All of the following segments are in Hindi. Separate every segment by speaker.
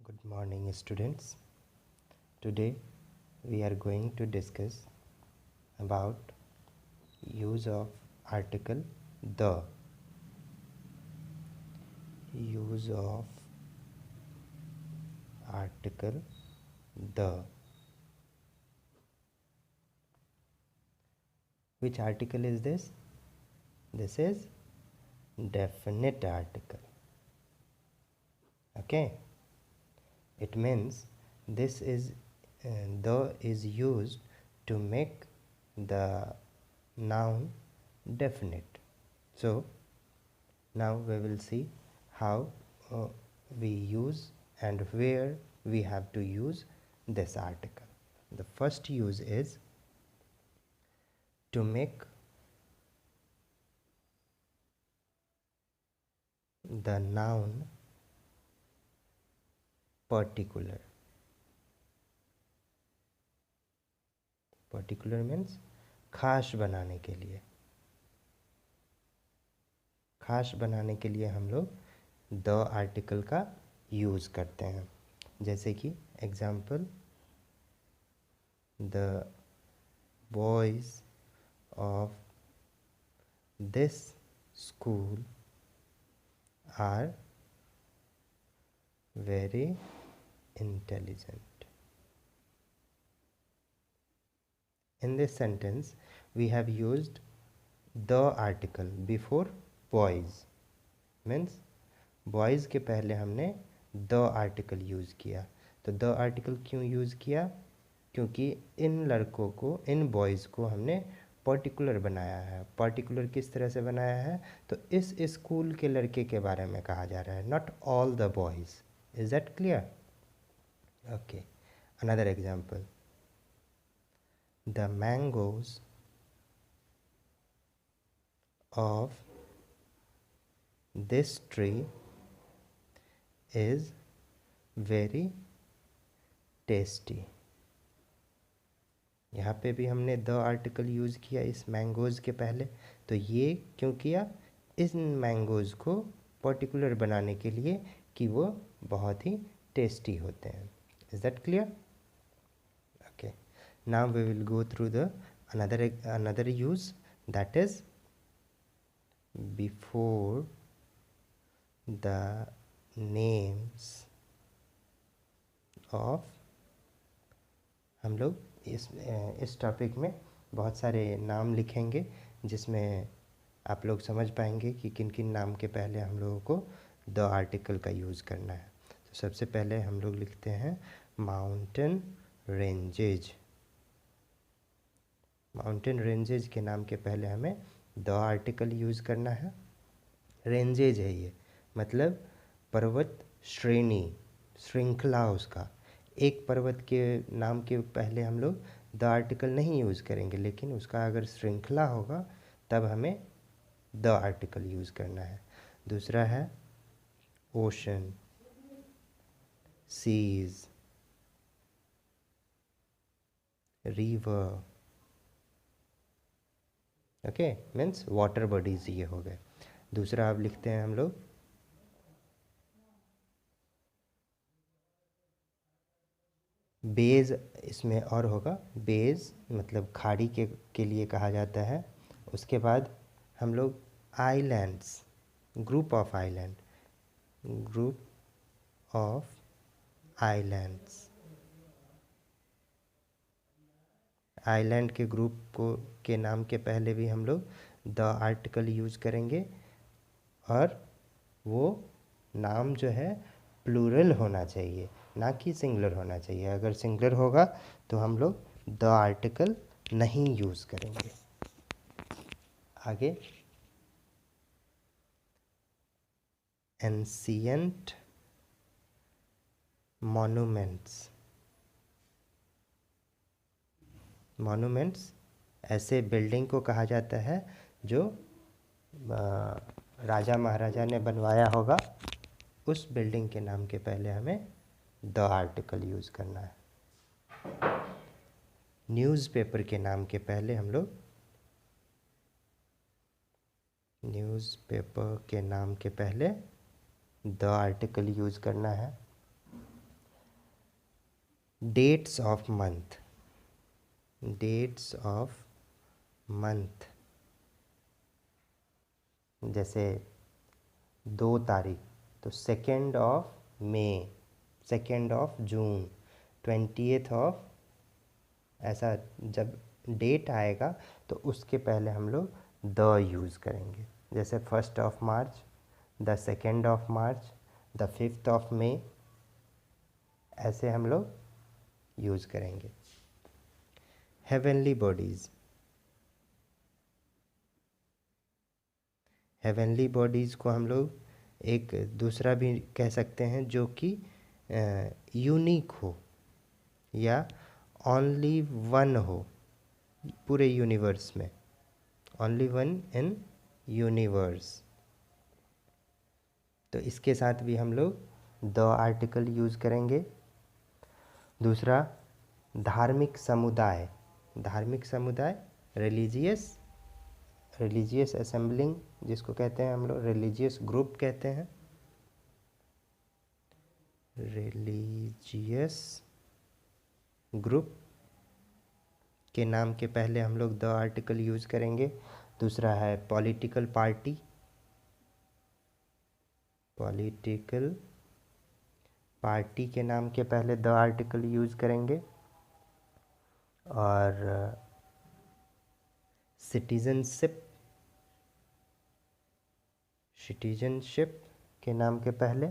Speaker 1: Good morning, students. Today we are going to discuss about use of article the. Use of article the. Which article is this? This is definite article. Okay. It means this is the is used to make the noun definite. So now we will see how we use and where we have to use this article. The first use is to make the noun particular. Particular means खास बनाने के लिए. खास बनाने के लिए हम लोग द आर्टिकल का यूज़ करते हैं. जैसे कि example, the boys of this school are very intelligent. In this sentence we have used the article before boys. Means boys के पहले हमने the article यूज़ किया. तो the article क्यों यूज़ किया? क्योंकि इन लड़कों को, इन बॉयज़ को हमने पर्टिकुलर बनाया है. पर्टिकुलर किस तरह से बनाया है? तो इस स्कूल के लड़के के बारे में कहा जा रहा है, not all the boys. Is that clear? Okay. Another example. The mangoes of this tree is very tasty. यहाँ पे भी हमने द आर्टिकल यूज़ किया इस मैंगोज़ के पहले. तो ये क्यों किया? इन मैंगोज़ को पर्टिकुलर बनाने के लिए कि वो बहुत ही टेस्टी होते हैं. Is that clear? Okay. Now we will go through the another use, that is before the names of. हम लोग इस टॉपिक में बहुत सारे नाम लिखेंगे जिसमें आप लोग समझ पाएंगे कि किन किन नाम के पहले हम लोगों को द आर्टिकल का यूज़ करना है. तो सबसे पहले हम लोग लिखते हैं माउंटेन रेंजेज. माउंटेन रेंजेज के नाम के पहले हमें द आर्टिकल यूज़ करना है. रेंजेज है ये, मतलब पर्वत श्रेणी, श्रृंखला उसका. एक पर्वत के नाम के पहले हम लोग द आर्टिकल नहीं यूज़ करेंगे, लेकिन उसका अगर श्रृंखला होगा तब हमें द आर्टिकल यूज़ करना है. दूसरा है ocean, seas, river. Okay, means water bodies ये हो गए. दूसरा अब लिखते हैं हम लोग बेज. इसमें और होगा बेज, मतलब खाड़ी के लिए कहा जाता है. उसके बाद हम लोग islands, group of island, group of islands. Island के ग्रुप को के नाम के पहले भी हम लोग द आर्टिकल यूज़ करेंगे, और वो नाम जो है प्लूरल होना चाहिए, ना कि सिंगुलर होना चाहिए. अगर सिंगुलर होगा तो हम लोग द आर्टिकल नहीं यूज़ करेंगे. आगे एंशिएंट मॉन्यूमेंट्स. मॉन्यूमेंट्स ऐसे बिल्डिंग को कहा जाता है जो राजा महाराजा ने बनवाया होगा. उस बिल्डिंग के नाम के पहले हमें द आर्टिकल यूज़ करना है. न्यूज़पेपर के नाम के पहले हम लोग न्यूज़पेपर के नाम के पहले द आर्टिकल यूज़ करना है. Dates of month, dates of month, जैसे 2 तारीख तो 2 मई, 2 जून, 20 ऐसा जब डेट आएगा तो उसके पहले हम लोग द यूज़ करेंगे। जैसे 1 मार्च, द 2 मार्च, द 5 मई, ऐसे हम लोग यूज़ करेंगे। हेवनली बॉडीज़, हेवनली बॉडीज़ को हम लोग एक दूसरा भी कह सकते हैं जो कि यूनिक हो या ओनली वन हो पूरे यूनिवर्स में, ओनली वन इन यूनिवर्स। तो इसके साथ भी हम लोग द आर्टिकल यूज़ करेंगे। दूसरा, धार्मिक समुदाय, धार्मिक समुदाय, रिलीजियस, रिलीजियस असेंबलिंग जिसको कहते हैं हम लोग, रिलीजियस ग्रुप कहते हैं, रिलीजियस ग्रुप के नाम के पहले हम लोग द आर्टिकल यूज़ करेंगे। दूसरा है पॉलिटिकल पार्टी, पॉलिटिकल पार्टी के नाम के पहले द आर्टिकल यूज़ करेंगे। और सिटीजनशिप, सिटीजनशिप के नाम के पहले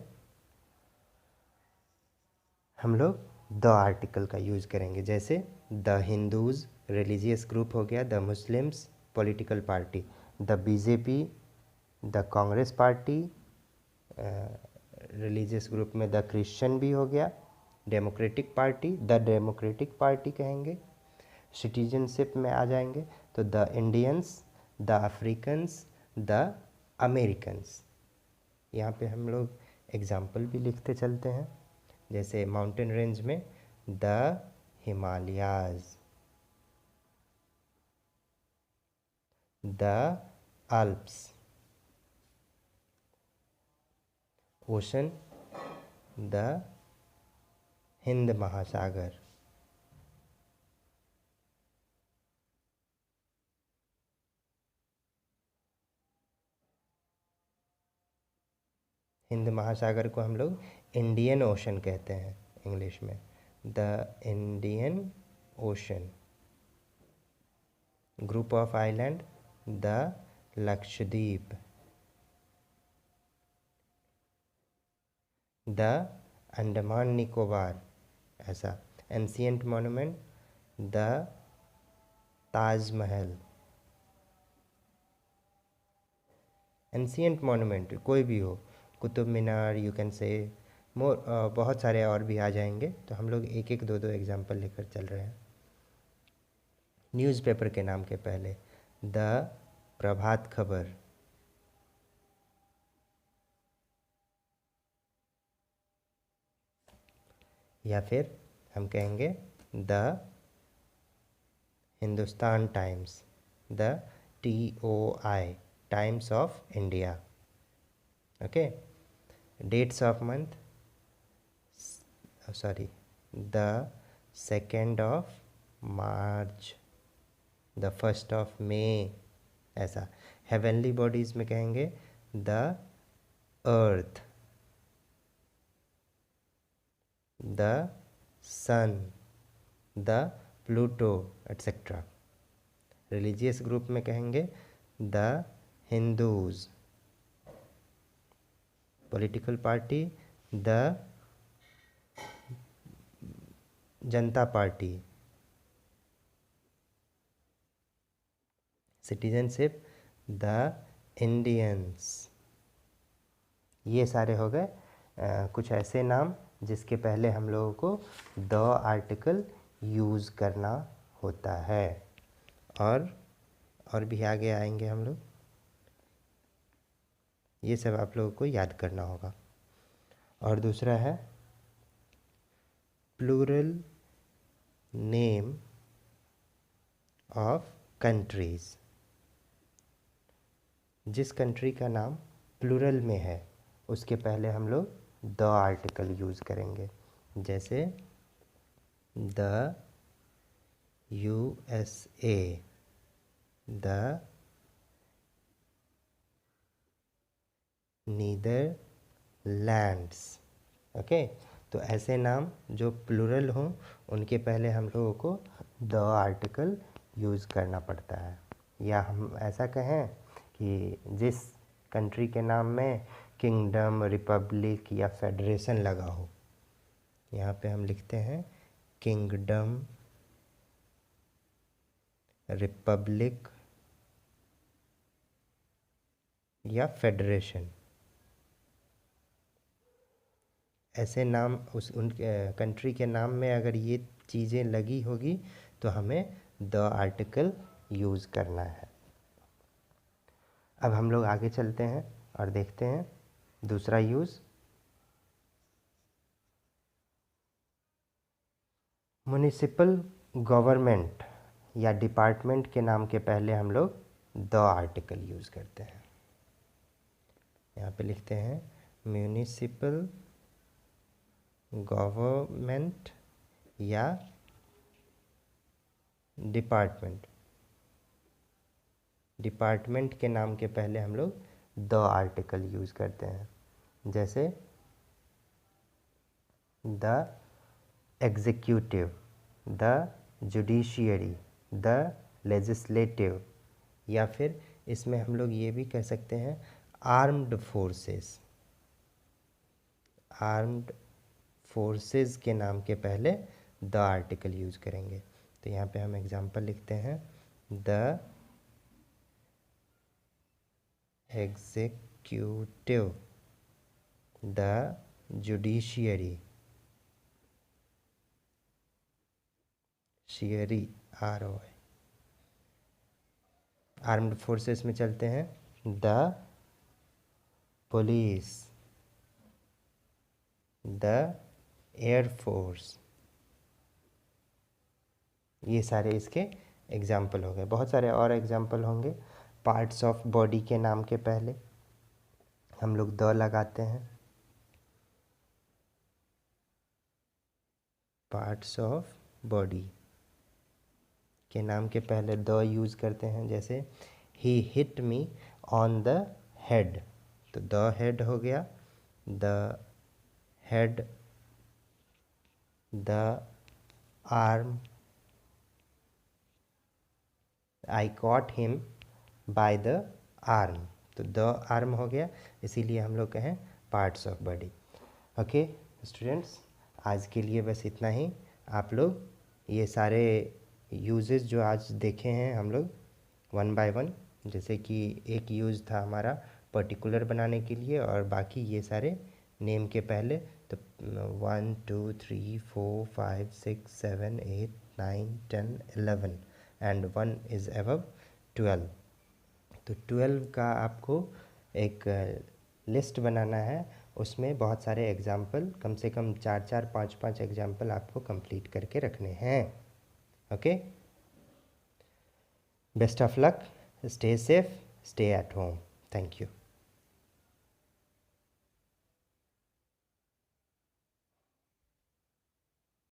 Speaker 1: हम लोग द आर्टिकल का यूज़ करेंगे। जैसे द हिंदूज़ रिलीजियस ग्रुप हो गया, the Muslims political party, the BJP, the Congress party religious group में द क्रिश्चियन भी हो गया, democratic party, the democratic party कहेंगे। सिटीजनशिप में आ जाएंगे तो the Indians, the Africans, the Americans. यहाँ पे हम लोग एग्जाम्पल भी लिखते चलते हैं। जैसे माउंटेन रेंज में the Himalayas, the Alps, ocean, the Hind महासागर, हिंद महासागर को हम लोग इंडियन ओशन कहते हैं इंग्लिश में, the Indian Ocean. Group of island, the Lakshadweep, the Andaman Nicobar, ऐसा। Ancient monument, the Taj Mahal. Ancient monument कोई भी हो, Qutub Minar, you can say मोर, बहुत सारे और भी आ जाएंगे, तो हम लोग एक एक दो दो एग्जाम्पल लेकर चल रहे हैं। न्यूज़पेपर के नाम के पहले द प्रभात खबर, या फिर हम कहेंगे the Hindustan Times, the TOI, Times of India. Okay. Dates of month, sorry, the 2 March, the 1 May, ऐसा। हेवनली बॉडीज़ में कहेंगे the earth, the sun, the Pluto, etcetera. Religious group में कहेंगे the Hindus, political party the Janata Party, citizenship the Indians. ये सारे हो गए कुछ ऐसे नाम जिसके पहले हम लोगों को द आर्टिकल यूज़ करना होता है। और भी आगे आएंगे हम लोग, ये सब आप लोगों को याद करना होगा। और दूसरा है प्लूरल नेम ऑफ कंट्रीज़। जिस कंट्री का नाम प्लूरल में है उसके पहले हम लोग द आर्टिकल यूज़ करेंगे। जैसे the USA, the Netherlands. Okay, तो ऐसे नाम जो प्लूरल हों उनके पहले हम लोगों को द आर्टिकल यूज़ करना पड़ता है। या हम ऐसा कहें कि जिस कंट्री के नाम में किंगडम, रिपब्लिक या फेडरेशन लगा हो, यहाँ पे हम लिखते हैं किंगडम, रिपब्लिक या फेडरेशन। ऐसे नाम उन कंट्री के नाम में अगर ये चीज़ें लगी होगी तो हमें द आर्टिकल यूज़ करना है। अब हम लोग आगे चलते हैं और देखते हैं दूसरा यूज़। म्युनिसिपल गवर्नमेंट या डिपार्टमेंट के नाम के पहले हम लोग द आर्टिकल यूज़ करते हैं। यहाँ पे लिखते हैं म्युनिसिपल गवर्नमेंट या डिपार्टमेंट। डिपार्टमेंट के नाम के पहले हम लोग द आर्टिकल यूज़ करते हैं, जैसे the executive, the judiciary, the legislative, या फिर इसमें हम लोग ये भी कह सकते हैं आर्म्ड फोर्सेस। आर्म्ड फोर्सेस के नाम के पहले द आर्टिकल यूज़ करेंगे। तो यहाँ पे हम एग्जांपल लिखते हैं द एग्जीक्यूटिव, द जुडिशियरी, शियरी ROI। आर्म्ड फोर्सेस में चलते हैं द पुलिस, द एयरफोर्स। ये सारे इसके एग्जाम्पल हो गए। बहुत सारे और एग्जाम्पल होंगे। पार्ट्स ऑफ बॉडी के नाम के पहले हम लोग द लगाते हैं। पार्ट्स ऑफ बॉडी के नाम के पहले द यूज़ करते हैं, जैसे ही hit me on the head, तो द हेड हो गया। The head, the arm, I caught him by the arm, तो द आर्म हो गया, इसीलिए हम लोग कहें parts of body. Okay students, आज के लिए बस इतना ही। आप लोग ये सारे यूजेस जो आज देखे हैं हम लोग वन बाय वन, जैसे कि एक यूज़ था हमारा पर्टिकुलर बनाने के लिए, और बाकी ये सारे नेम के पहले, तो 1 2 3 4 5 6 7 8 9 10 11 एंड 1 इज़ अबव 12। तो 12 का आपको एक लिस्ट बनाना है, उसमें बहुत सारे एग्जाम्पल, कम से कम 4 5 एग्जाम्पल आपको कंप्लीट करके रखने हैं। Okay, best of luck, stay safe, stay at home. Thank you.